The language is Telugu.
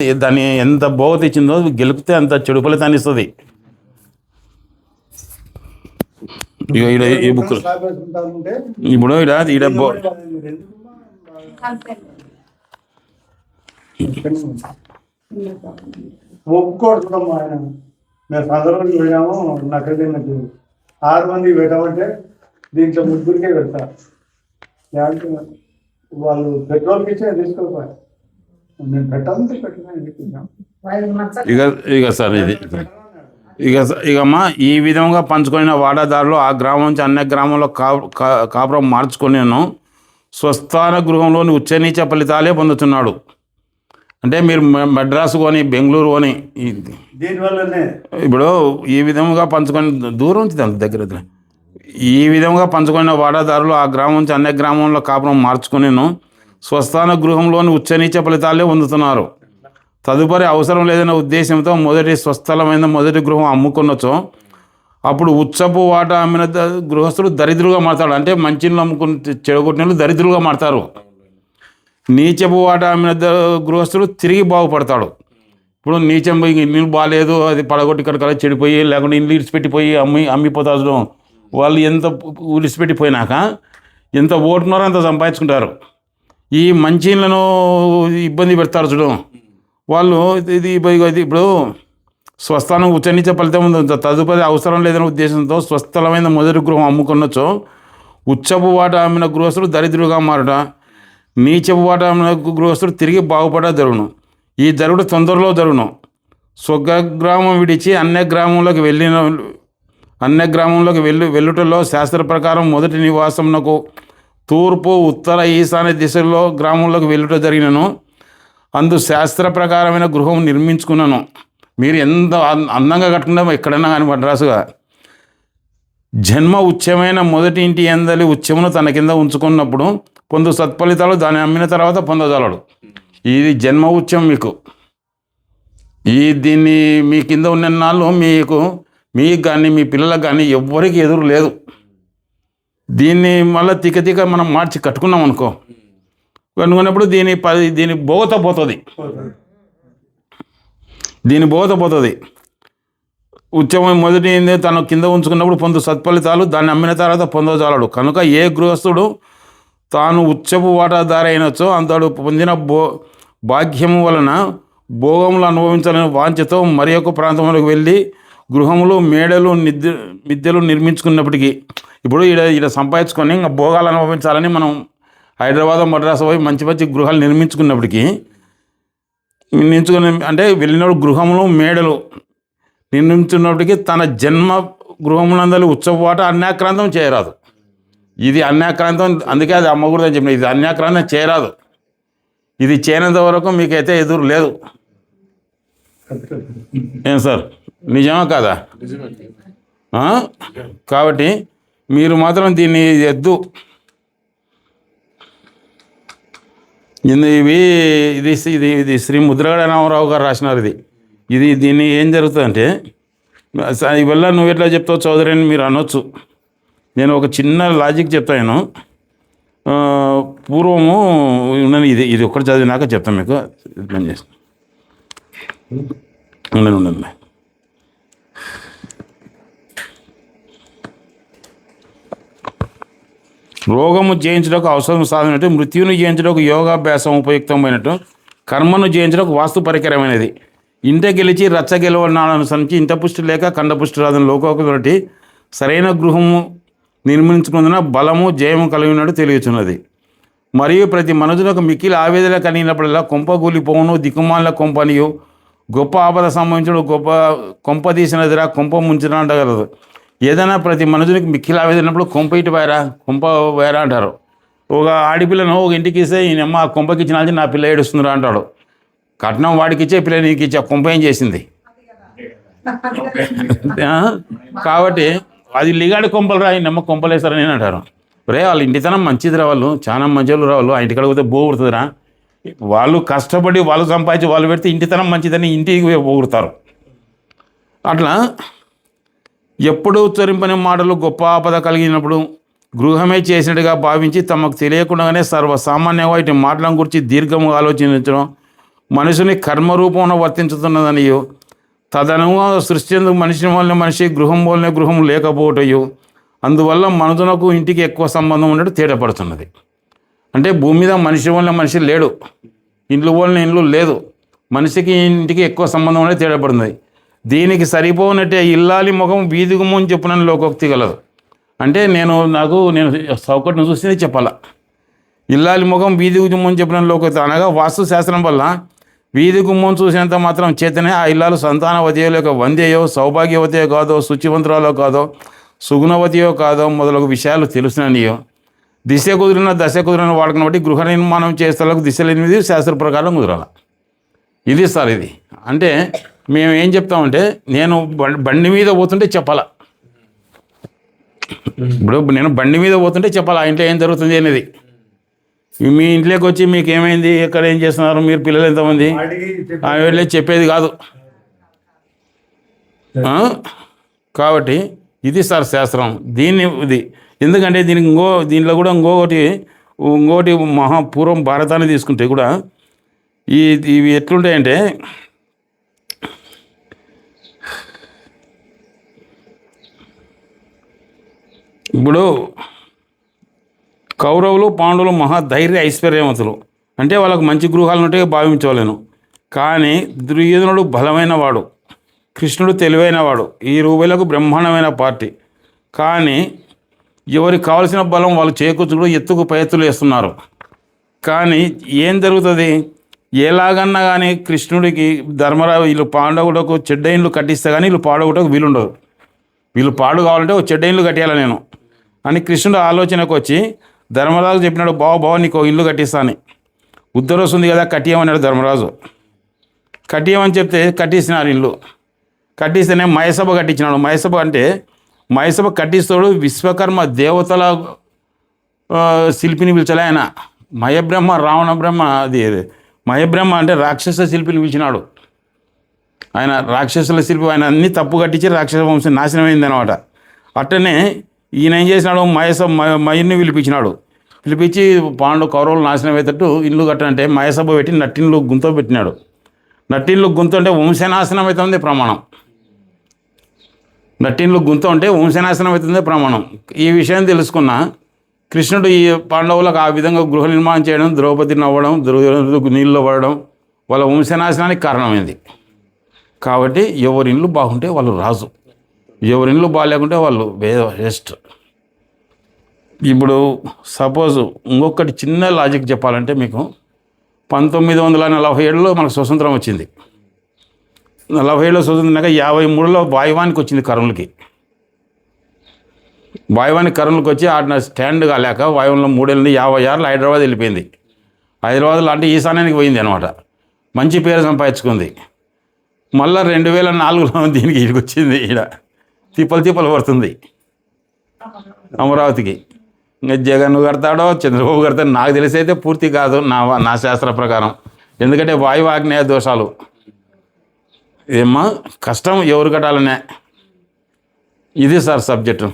దాన్ని ఎంత బోగత ఇచ్చిందో గెలిపితే అంత చెడు ఫలితాన్ని ఇస్తుంది. ఈ బుక్ ఇప్పుడు ఒప్పుకోవడం ఆయన మేము సందర్భం పోయాము. నాకు 6 మంది పెట్టామంటే దీంట్లో 3 పెడతా. వాళ్ళు పెట్రోల్కి ఇచ్చే తీసుకోవాలి. నేను పెట్టాలంటే పెట్టినా. ఇక సార్ ఇది ఇకమ్మా ఈ విధంగా పంచుకున్న వాటాదారులు ఆ గ్రామం నుంచి అన్ని గ్రామంలో కాపురం మార్చుకొని స్వస్థాన గృహంలోని ఉచ్చనీచ ఫలితాలే పొందుతున్నాడు. అంటే మీరు మద్రాసు కొని బెంగళూరు కొని దీనివల్లనే ఇప్పుడు ఈ విధంగా పంచుకొని దూరం నుంచి దగ్గర ఈ విధంగా పంచుకున్న వాటాదారులు ఆ గ్రామం నుంచి అన్ని గ్రామంలో కాపురం మార్చుకొని స్వస్థాన గృహంలోని ఉచ్చనీచ ఫలితాలే పొందుతున్నారు. తదుపరి అవసరం లేదన్న ఉద్దేశంతో స్వస్థలమైన మొదటి గృహం అమ్ముకున్నచో అప్పుడు ఉచ్చపు వాటా అమ్మిన గృహస్థుడు దరిద్రులుగా మారతాడు. అంటే మంచిని అమ్ముకుని చెడగొట్టిన దరిద్రులుగా మారతారు. నీచపు వాటా అమ్మిన గృహస్థుడు తిరిగి బాగుపడతాడు. ఇప్పుడు నీచం ఇల్లు బాగాలేదు, అది పడగొట్టి ఇక్కడికల్లా చెడిపోయి లేకుంటే ఇల్లు ఇడిచిపెట్టిపోయి అమ్మిపోతారు. వాళ్ళు ఎంత విడిచిపెట్టిపోయినాక ఎంత ఓటున్నారో అంత సంపాదించుకుంటారు. ఈ మంచి ఇళ్ళను ఇబ్బంది పెడతారు చూడు వాళ్ళు. ఇది ఇప్పుడు స్వస్థానం ఉచ్చనీచ ఫలితం ఉంది. తదుపరి అవసరం లేదనే ఉద్దేశంతో స్వస్థలమైన మొదటి గృహం అమ్ముకున్నచో ఉచ్చపు వాటా అమ్మిన గృహస్థుడు దరిద్రులుగా మారుట, నీచపు వాటా అమ్మిన గృహస్థుడు తిరిగి బాగుపడ జరుగును. ఈ జరుగుడు తొందరలో జరుగును. స్వగ్రామం విడిచి అన్య గ్రామంలోకి వెళ్ళుటలో శాస్త్ర ప్రకారం మొదటి నివాసమునకు తూర్పు ఉత్తర ఈశాన్య దిశలో గ్రామంలోకి వెళ్ళుట జరిగినను అందు శాస్త్ర ప్రకారమైన గృహం నిర్మించుకున్నాను. మీరు ఎంత అందంగా కట్టుకున్నా ఎక్కడైనా కానీ మద్రాసుగా జన్మ ఉచ్చమైన మొదటి ఇంటి ఎందలి ఉచ్చమును తన కింద ఉంచుకున్నప్పుడు పొందు సత్ఫలితాలు దాన్ని అమ్మిన తర్వాత పొందగలడు. ఇది జన్మ ఉచ్చం మీకు. దీన్ని మీ కింద ఉన్న నాళ్ళు మీకు కానీ మీ పిల్లలకు కానీ ఎవ్వరికి ఎదురు లేదు. దీన్ని మళ్ళీ తిక్క మనం మార్చి కట్టుకున్నాం అనుకో, కనుక్కున్నప్పుడు దీని బోగత పోతుంది. ఉచ్చమైన మొదటి తన కింద ఉంచుకున్నప్పుడు పొందు సత్ఫలితాలు దాన్ని అమ్మిన తర్వాత పొందజాలడు. కనుక ఏ గృహస్థుడు తాను ఉచ్చపు వాటాదారి అయినచో అంతడు పొందిన భాగ్యము వలన భోగములు అనుభవించాలని వాంఛతో మరి ఒక ప్రాంతంలోకి వెళ్ళి గృహములు మేడలు మిద్దెలు నిర్మించుకున్నప్పటికీ ఇప్పుడు ఈడ సంపాదించుకొని ఇంకా భోగాలు అనుభవించాలని మనం హైదరాబాద్ మద్రాసు పోయి మంచి మంచి గృహాలు నిర్మించుకున్నప్పటికీ అంటే వెళ్ళినప్పుడు గృహములు మేడలు నిర్మించుకున్నప్పటికీ తన జన్మ గృహములందరూ ఉత్సవాట అన్యాక్రాంతం చేయరాదు. ఇది అన్యాక్రాంతం, అందుకే అది అమ్మకూడదు అని చెప్పిన. ఇది అన్యాక్రాంతం చేయరాదు. ఇది చేయనంత వరకు మీకైతే ఎదురు లేదు. ఏం సార్, నిజమా కాదా? కాబట్టి మీరు మాత్రం దీన్ని ఎద్దు. ఇది శ్రీ ముద్రగడ రామారావు గారు రాసినారు. దీన్ని ఏం జరుగుతుందంటే, ఇవల్ల నువ్వు ఎట్లా చెప్తావు చౌదరి అని మీరు అనొచ్చు. నేను ఒక చిన్న లాజిక్ చెప్తాను. పూర్వము ఇది ఒక్కటి చదివినాక చెప్తాను మీకు. పని చేస్తాను, ఉండండి. రోగము జయించడానికి అవసరం సాధనట్టు, మృత్యువును జయించడానికి యోగాభ్యాసం ఉపయుక్తమైనట్టు, కర్మను జయించడానికి వాస్తు పరికరమైనది. ఇంట గెలిచి రచ్చ గెలవనాలను అనుసరించి ఇంట పుష్టి లేక కండపుష్టి రాదని లోకోపటి సరైన గృహము నిర్మించుకున్న బలము జయము కలిగినట్టు తెలియచున్నది. మరియు ప్రతి మనుషులకు మిక్కిలి ఆవేదన కలిగినప్పుడల్లా కొంప కూలిపోవును, దిక్కుమాల కొంపనియు, గొప్ప ఆపద సంబంధించిన గొప్ప కొంప తీసినదిరా, కొంప ముంచిన అంటగలదు. ఏదైనా ప్రతి మనుషునికి మిక్కిలి ఆవేదనప్పుడు కొంప ఇటు పోయారా, కొంప పోయారా అంటారు. ఒక ఆడపిల్లను ఒక ఇంటికి ఇస్తే ఈయనమ్మ ఆ కొంపకి ఇచ్చిన నా పిల్ల ఏడుస్తుందిరా అంటాడు. కట్నం వాడికి ఇచ్చే పిల్ల నీకు ఇచ్చే కొంప ఏం చేసింది? కాబట్టి అది లిగాడి కొంపలు రా, ఈయనమ్మ కొంపలేస్తారని అంటారు. రే వాళ్ళ ఇంటితనం మంచిదిరా, వాళ్ళు చాలా మంచి రావాళ్ళు. ఆ ఇంటికి అడిగితే పోగొడుతుందిరా. వాళ్ళు కష్టపడి వాళ్ళు సంపాదించి వాళ్ళు పెడితే ఇంటితనం మంచిదని ఇంటికి పోగొడతారు. అట్లా ఎప్పుడూ ఉచ్చరింపని మాటలు గొప్ప ఆపద కలిగినప్పుడు గృహమే చేసినట్టుగా భావించి తమకు తెలియకుండానే సర్వసామాన్యంగా ఇటు మాటలను గురించి దీర్ఘంగా ఆలోచించడం, మనుషుని కర్మరూపంలో వర్తించుతున్నదనియో తదనుగా సృష్టి ఎందుకు మనిషి వల్లనే మనిషి గృహం వల్లనే గృహం లేకపోవటయో అందువల్ల మనుషులకు ఇంటికి ఎక్కువ సంబంధం ఉన్నట్టు తేడాపడుతున్నది. అంటే భూమి మీద మనిషి వల్లనే మనిషి లేడు, ఇండ్లు వల్లనే ఇండ్లు లేదు, మనిషికి ఇంటికి ఎక్కువ సంబంధం అనేది తేడాపడుతుంది. దీనికి సరిపోనట్టే ఇల్లాలి ముఖం వీధి గుమ్మం అని చెప్పిన లోకోక్తి గలదు. అంటే నేను సౌకర్యం చూస్తే చెప్పాలా, ఇల్లాలి ముఖం వీధి గుమ్మం చెప్పిన లోకోక్తి అనగా వాస్తు శాస్త్రం వల్ల వీధి గుమ్మం చూసినంత మాత్రం చేతనే ఆ ఇల్లాలు సంతానవతియో లేక వందేయో సౌభాగ్యవతియో కాదో శుచివంతురాలో కాదో సుగుణవతియో కాదో మొదలగు విషయాలు తెలుసుననియో దశ కుదిరిన వాడకం బట్టి గృహ నిర్మాణం చేసేలకు దిశలు 8 శాస్త్ర ప్రకారం కుదరాల. ఇది సార్ ఇది. అంటే మేము ఏం చెప్తామంటే నేను బండి మీద పోతుంటే చెప్పాలా, ఇప్పుడు నేను బండి మీద పోతుంటే చెప్పాలా ఆ ఇంట్లో ఏం జరుగుతుంది అనేది. మీ ఇంట్లోకి వచ్చి మీకు ఏమైంది, ఎక్కడ ఏం చేస్తున్నారు, మీరు పిల్లలు ఎంతమంది వెళ్ళి చెప్పేది కాదు. కాబట్టి ఇది సార్ శాస్త్రం. ఇది ఎందుకంటే దీంట్లో కూడా ఇంకోటి మహాపూర్వం భారతాన్ని తీసుకుంటే కూడా ఇవి ఎట్లుంటాయంటే ఇప్పుడు కౌరవులు పాండవులు మహాధైర్య ఐశ్వర్యవంతులు, అంటే వాళ్ళకు మంచి గృహాలు ఉంటే భావించవలేను. కానీ దుర్యోధనుడు బలమైన వాడు, కృష్ణుడు తెలివైనవాడు, ఈ రూపాయలకు బ్రహ్మాండమైన పార్టీ. కానీ ఎవరికి కావాల్సిన బలం వాళ్ళు చేకూర్చుడు ఎత్తుకు పై ఎత్తులు వేస్తున్నారు. కానీ ఏం జరుగుతుంది, ఎలాగన్నా కానీ కృష్ణుడికి ధర్మరాజు వీళ్ళు పాండవులకు చెడ్డ ఇండ్లు కట్టిస్తే కానీ వీళ్ళు పాడవుటకు వీలుండదు. వీళ్ళు పాడు కావాలంటే ఒక చెడ్డ ఇండ్లు కట్టియాలి నేను అని కృష్ణుడు ఆలోచనకు వచ్చి ధర్మరాజు చెప్పినాడు, బావ నీకు ఇల్లు కట్టిస్తా అని. ఉత్తరం వస్తుంది కదా కట్టియమన్నాడు ధర్మరాజు. కట్టియమని చెప్తే కట్టిస్తున్నారు ఇల్లు. కట్టిస్తేనే మయసభ కట్టించినాడు. మయసభ అంటే మయసభ కట్టిస్తాడు విశ్వకర్మ దేవతల శిల్పిని పిలిచలే ఆయన. మయబ్రహ్మ రావణ బ్రహ్మ మయబ్రహ్మ అంటే రాక్షస శిల్పిని పిలిచినాడు ఆయన. రాక్షసుల శిల్పి ఆయన అన్ని తప్పు కట్టించి రాక్షస వంశం నాశనం అయింది అనమాట. అట్టనే ఈయన ఏం చేసినాడు, మయుని పిలిపించినాడు. పిలిపించి కౌరవులు నాశనం అయ్యేటట్టు ఇల్లు కట్టంటే మయసభ పెట్టి నట్టిండ్లు గుంత పెట్టినాడు. నట్టిండ్లు గుంత అంటే వంశనాశనం అవుతుంది ప్రమాణం. నట్టిండ్లు గుంత అంటే వంశనాశనం అవుతుంది ప్రమాణం. ఈ విషయం తెలుసుకున్న కృష్ణుడు ఈ పాండవులకు ఆ విధంగా గృహ నిర్మాణం చేయడం, ద్రౌపదిని అవ్వడం, నీళ్ళు పడడం వాళ్ళ వంశనాశనానికి కారణమైంది. కాబట్టి ఎవరి ఇల్లు బాగుంటే వాళ్ళు రాజు, ఎవరి ఇల్లు బాగాలేకుంటే వాళ్ళు వేస్ట్. ఇప్పుడు సపోజ్ ఇంకొకటి చిన్న లాజిక్ చెప్పాలంటే మీకు 1947లో మనకు స్వతంత్రం వచ్చింది. 47లో స్వతంత్రంగా 53లో వాయువానికి వచ్చింది కర్నూలుకి. వాయువానికి కర్నూలుకి వచ్చి ఆడిన స్టాండ్ కాలేక వాయువంలో 3 ఏళ్ళ నుండి 56లో హైదరాబాద్ వెళ్ళిపోయింది. హైదరాబాద్లో అంటే ఈశాన్యానికి పోయింది అనమాట. మంచి పేరు సంపాదించుకుంది. మళ్ళీ 2004లో దీనికి ఇక్కడికి వచ్చింది. ఈడ తిప్పలు పడుతుంది అమరావతికి. ఇంకా జగన్ కడతాడో చంద్రబాబు కడతాడో నాకు తెలిసి అయితే పూర్తి కాదు నా శాస్త్ర ప్రకారం. ఎందుకంటే వాయువు ఆగ్నేయ దోషాలు ఏమా కష్టం ఎవరు కట్టాలనే. ఇది సార్ సబ్జెక్టు.